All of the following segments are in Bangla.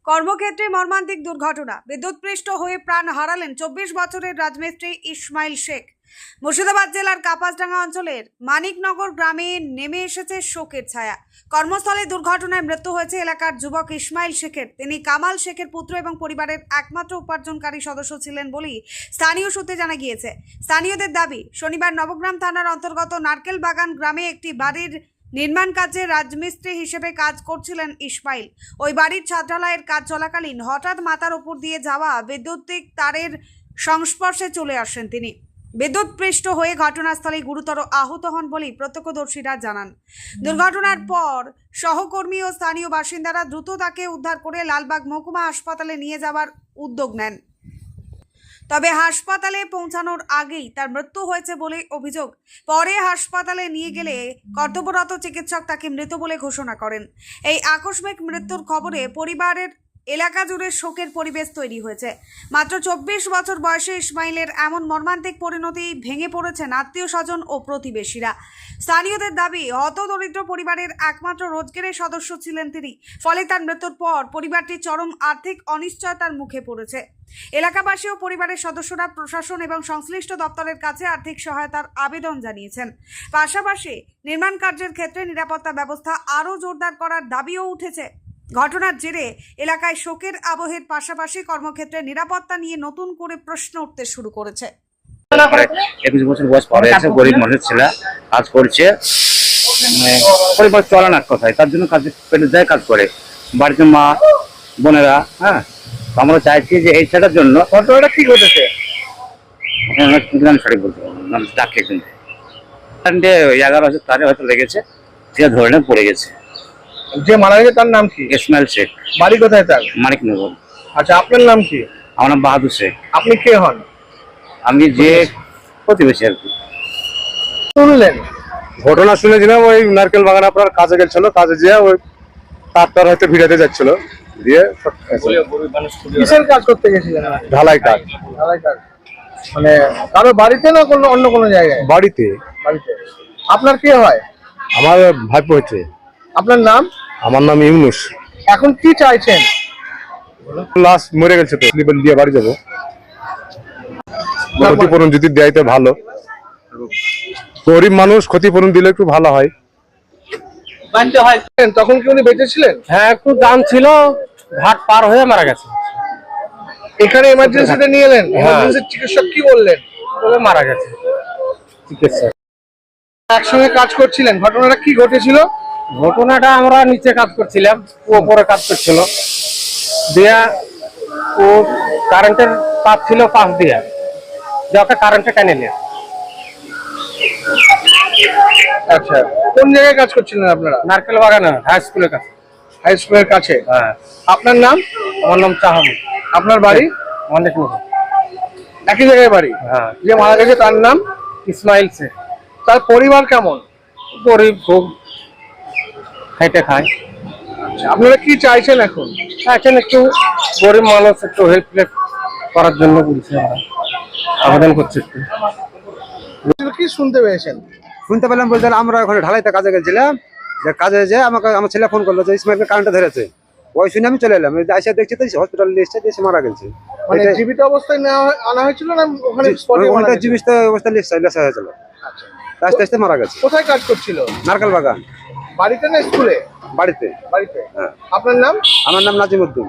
কর্মক্ষেত্রে মর্মান্তিক দুর্ঘটনা, বিদ্যুৎপৃষ্ট হয়ে প্রাণ হারালেন 24 বছরের রাজমিস্ত্রি ইসমাইল শেখ। মুর্শিদাবাদ জেলার কাপাসডাঙ্গা অঞ্চলের মানিকনগর গ্রামে নেমে এসেছে শোকের ছায়া। কর্মস্থলে দুর্ঘটনায় মৃত্যু হয়েছে এলাকার যুবক ইসমাইল শেখের। তিনি কামাল শেখের পুত্র এবং পরিবারের একমাত্র উপার্জনকারী সদস্য ছিলেন বলেই স্থানীয় সূত্রে জানা গিয়েছে। স্থানীয়দের দাবি, শনিবার নবগ্রাম থানার অন্তর্গত নারকেল বাগান গ্রামে একটি বাড়ির নির্মাণ কাজে রাজমিস্ত্রি হিসেবে কাজ করছিলেন ইসমাইল। ওই বাড়ির ছাদ ঢালাইয়ের কাজ চলাকালীন হঠাৎ মাথার উপর দিয়ে যাওয়া বৈদ্যুতিক তারের সংস্পর্শে চলে আসেন তিনি। বিদ্যুৎপৃষ্ট হয়ে ঘটনাস্থলে গুরুতর আহত হন বলেই প্রত্যক্ষদর্শীরা জানান। দুর্ঘটনার পর সহকর্মী ও স্থানীয় বাসিন্দারা দ্রুত তাকে উদ্ধার করে লালবাগ মহকুমা হাসপাতালে নিয়ে যাওয়ার উদ্যোগ নেন। তবে হাসপাতালে পৌঁছানোর আগেই তার মৃত্যু হয়েছে বলে অভিযোগ। পরে হাসপাতালে নিয়ে গেলে কর্তব্যরত চিকিৎসক তাকে মৃত বলে ঘোষণা করেন। এই আকস্মিক মৃত্যুর খবরে পরিবারের এলাকা জুড়ে শোকের পরিবেশ তৈরি হয়েছে। মাত্র 24 বছর বয়সে ইসমাইলের এমন মর্মান্তিক পরিণতি ভেঙে পড়েছেন আত্মীয় স্বজন ও প্রতিবেশীরা। স্থানীয়দের দাবি, হতদরিদ্র পরিবারের একমাত্র রোজগারের সদস্য ছিলেন তিনি। ফলে তার মৃত্যুর পর পরিবারটি চরম আর্থিক অনিশ্চয়তার মুখে পড়েছে। এলাকাবাসী ও পরিবারের সদস্যরা প্রশাসন এবং সংশ্লিষ্ট দপ্তরের কাছে আর্থিক সহায়তার আবেদন জানিয়েছেন। পাশাপাশি নির্মাণ কার্যের ক্ষেত্রে নিরাপত্তা ব্যবস্থা আরও জোরদার করার দাবিও উঠেছে। ঘটনার জেরে এলাকায় শোকের আবহের পাশাপাশি কর্মক্ষেত্রে নিরাপত্তা নিয়ে নতুন করে প্রশ্ন উঠতে শুরু করেছে। 21 বছর বয়স পরে আছে, গরিব মানুষের ছেলে, কাজ করছে, পরিবার চলে না কোথায়, তার জন্য কাজ পেটে যায়, কাজ করে বাড়িতে মা বোনেরা। হ্যাঁ, আমরা চাইছি যে এই ছেলেটার জন্য ঘটনাটা কি ঘটেছে সঠিক বলতে ডাকে কিন্তু 11 বছর তারে হয়তো লেগেছে, সে ধরে পড়ে গেছে। যে মারা গেছে তার নাম কি? ইসমাইল শেখ। বাড়ি কোথায় তার? মানিকনগর। আচ্ছা, আপনার নাম কি? আমার নাম বাহাদুর শেখ। আপনি কে হন? আমি যে প্রতিবেশী আর কি। শুনলেন ঘটনা শুনেছিলাম, ওই নারকেল বাগান আপনার কাজে গেছিল, কাজে যেয়ে ওই তার হয়তো ভিড়াতে যাচ্ছিল, দিয়ে কিসের কাজ করতে গেছিলেন? ঢালাই কাজ। ঢালাই কাজ মানে কারো বাড়িতে না অন্য কোনো জায়গায়? বাড়িতে। বাড়িতে। আপনার কে হয়? আমার ভাইপো হচ্ছে। আপনার নাম? আমার নাম ইউনুস। এখন কি চাইছেন? লাশ মরে গেছে তো, স্লিপার দিয়ে বাড়ি যাবো, ক্ষতিপূরণ যদি দেয় তো ভালো। গরিব মানুষ, ক্ষতিপূরণ দিলে একটু ভালো হয়। তখন কি উনি বেঁচে ছিলেন? হ্যাঁ, একটু দাম ছিল, ঘাট পার হয়ে মারা গেছে। এখানে এমার্জেন্সিতে নিয়ে এলেন? এমার্জেন্সির চিকিৎসক কি বললেন? বলে মারা গেছে চিকিৎসা। একসঙ্গে কাজ করছিলেন, ঘটনাটা কি ঘটেছিল? ঘটনাটা, আমরা নিচে কাজ করছিলাম, ও উপরে কাজ করছিল, দিয়া ও কারেন্টের তার ছিল পাশ দিয়া, ওকে কারেন্টে টেনে নিয়ে। আচ্ছা, কোন জায়গায় কাজ করছিলেন আপনারা? নারকেল বাগানে, হাই স্কুলের কাছে। হাই স্কুলের কাছে? হ্যাঁ। আপনার নাম? আমার নাম চাহাবুল। আপনার বাড়ি? মানিকনগর। একই জায়গায় বাড়ি? হ্যাঁ। যে মারা গেছে তার নাম? ইসমাইল শেখ। তার পরিবার কেমন? গরিব, খুব খাইতে খায়। আপনারা কি চাইছেন এখন? এখন একটু গরিব মানুষ, একটু হেল্প করার জন্য বলছি, আমরা আবেদন করছি। কি শুনতে পেয়েছেন? শুনতে পেলাম বলতে, আমরা ওখানে ঢালাইতে কাজে গেছিলাম, যে কাজে যে আমাকে আমার ছেলে ফোন করলো যে ইসমাইলকে কারেন্টে ধরেছে। ওই শুনে আমি চলে এলাম, এসে দেখছি তো হসপিটালে এসে মারা গেছে। মানে জীবিত অবস্থায় আনা হয়েছিল না ওখানে জীবিত অবস্থায় লেসা হয়েছিল, আস্তে আস্তে মারা গেছে। কোথায় কাজ করছিল? নারকেল বাগান। বাড়িতে না স্কুলে? বাড়িতে। বাড়িতে। হ্যাঁ। আপনার নাম? আমার নাম নাজিমউদ্দিন।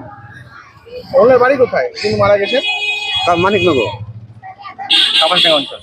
ওনার বাড়ি কোথায় তিনি মারা গেছেন? মানিকনগর, কাপাসডাঙ্গা অঞ্চল।